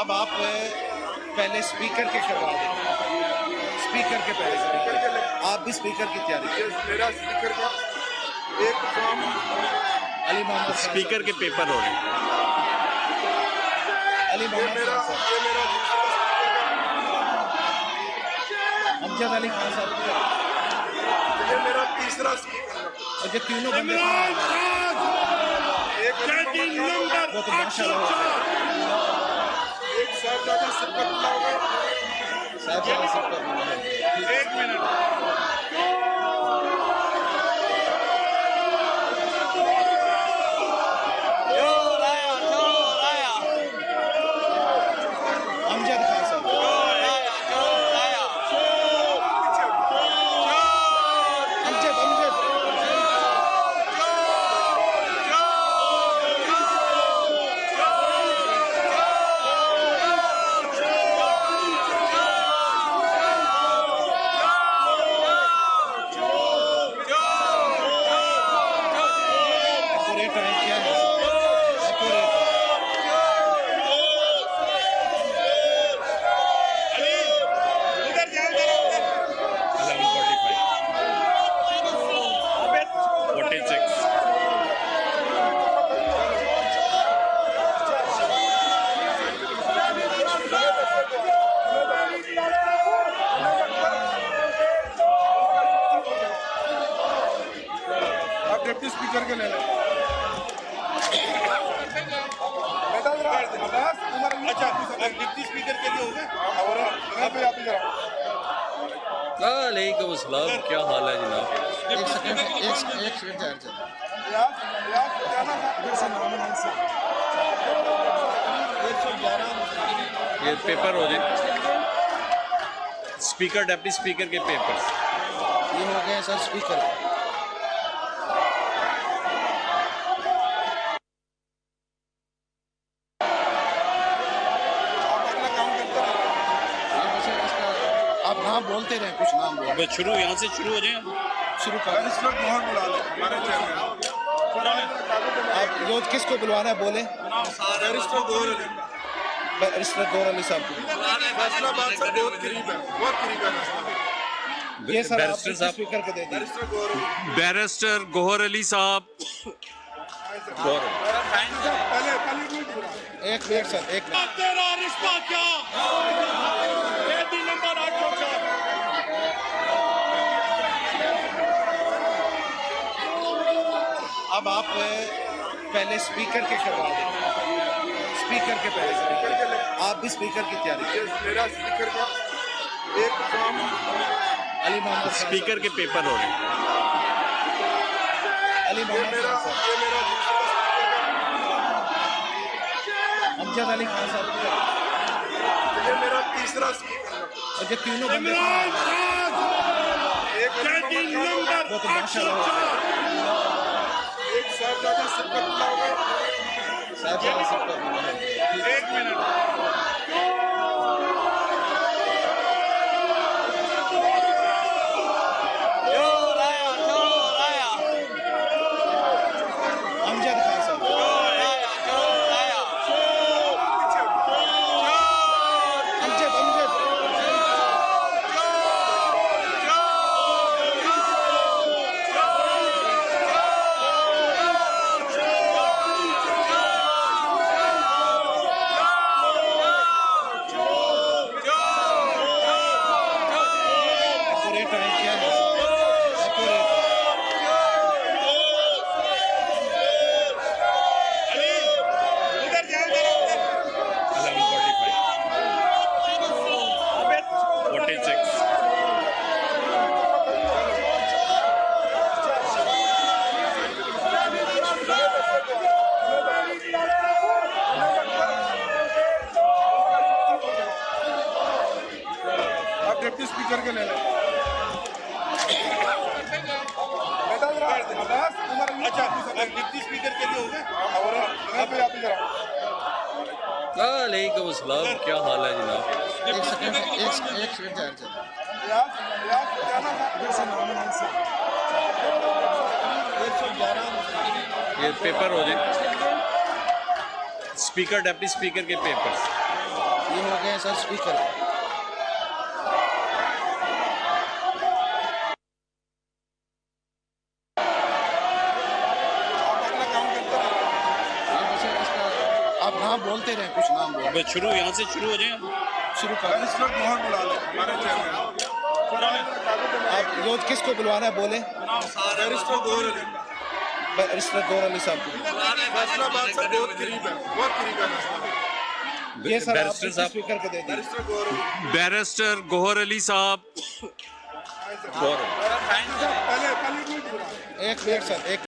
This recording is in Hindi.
अब आप पहले स्पीकर के करवा दें, स्पीकर के पहले आप भी स्पीकर की तैयारी करें। मेरा स्पीकर का एक फॉर्म अली मोहम्मद स्पीकर के पेपर हो रहे हैं। अली मोहम्मद अमजद अली खान साहब ये मेरा तीसरा स्पीकर और ये तीनों बंदे एक वो तो माशाल्लाह एक साहबजादा सिफतुल्लाह होगा। साहबजादा सबका एक मिनट अमजद खान साहब अमजद पूरे टाइम क्या है पूरे उधर जाओ जरा उधर 11:45 46 आप डिप्टी स्पीकर के ले लें। अच्छा अब डिप्टी स्पीकर के लिए हो गए और यहाँ पे आप जरा वालेकुम अस्सलाम, क्या हाल है जनाब? एक सेकंड ठहर जाओ। यार क्या ना ये पेपर हो रहे हैं। स्पीकर डिप्टी स्पीकर के पेपर्स। ये हो गए सर स्पीकर आप नाम बोलते रहे, कुछ नाम बोल बस शुरू यहाँ से शुरू हो जाए। शुरू कर। बैरिस्टर गौहर बुला लें हमारे चेयरमैन। आप जो किसको बुलवाना है बोले। बैरिस्टर गौहर अली बैरिस्टर गौहर अली साहब को। फैसलाबाद से बहुत करीब है, बहुत करीब है फैसलाबाद। ये सर आप बैरिस्टर साहब, स्पीकर को दे दीजिए। बैरिस्टर गौहर अली बैरिस्टर गौहर अली साहब। पहले पहले एक मिनट सर, एक मिनट। तेरा रिश्ता क्या? नंबर 804। अब आप पहले स्पीकर के करवा दें, स्पीकर के पहले आप भी स्पीकर की तैयारी करें। मेरा स्पीकर का एक फॉर्म अली मोहम्मद स्पीकर के पेपर हो रहे हैं। अली मोहम्मद ये मेरा अमजद अली खान साहब ये मेरा तीसरा स्पीकर और ये तीनों बंदे एक वो तो माशाल्लाह एक साहबजादा सिफतुल्लाह होगा। साहबजादा सबका एक मिनट अमजद खान साहब अमजद पूरे टाइम क्या है पूरे उधर जाओ जरा उधर 11:45 46 आप डिप्टी स्पीकर के ले लें। अच्छा अब डिप्टी स्पीकर के लिए हो गए और यहाँ पे आप जरा वालेकुम अस्सलाम, क्या हाल है जनाब? एक सेकंड ठहर जाओ। यार क्या ना ये पेपर हो रहे हैं। स्पीकर डिप्टी स्पीकर के पेपर्स। हो गए हैं सर स्पीकर। अपना काम करते रहे। आप नाम बोलते रहे, कुछ नाम बोल बस शुरू यहाँ से शुरू हो जाए। शुरू कर। बैरिस्टर गौहर बुला ले हमारे चेयरमैन। आप यो किसको बुलवाना है बोले। बैरिस्टर गौहर अली बैरिस्टर गौहर अली साहब को। फैसलाबाद से बहुत करीब है, बहुत करीब है फैसलाबाद। ये सर आप बैरिस्टर साहब। स्पीकर को दे दीजिए। बैरिस्टर गौहर अली। बैरिस्टर गौहर अली साहब। पहले पहले एक मिनट सर, एक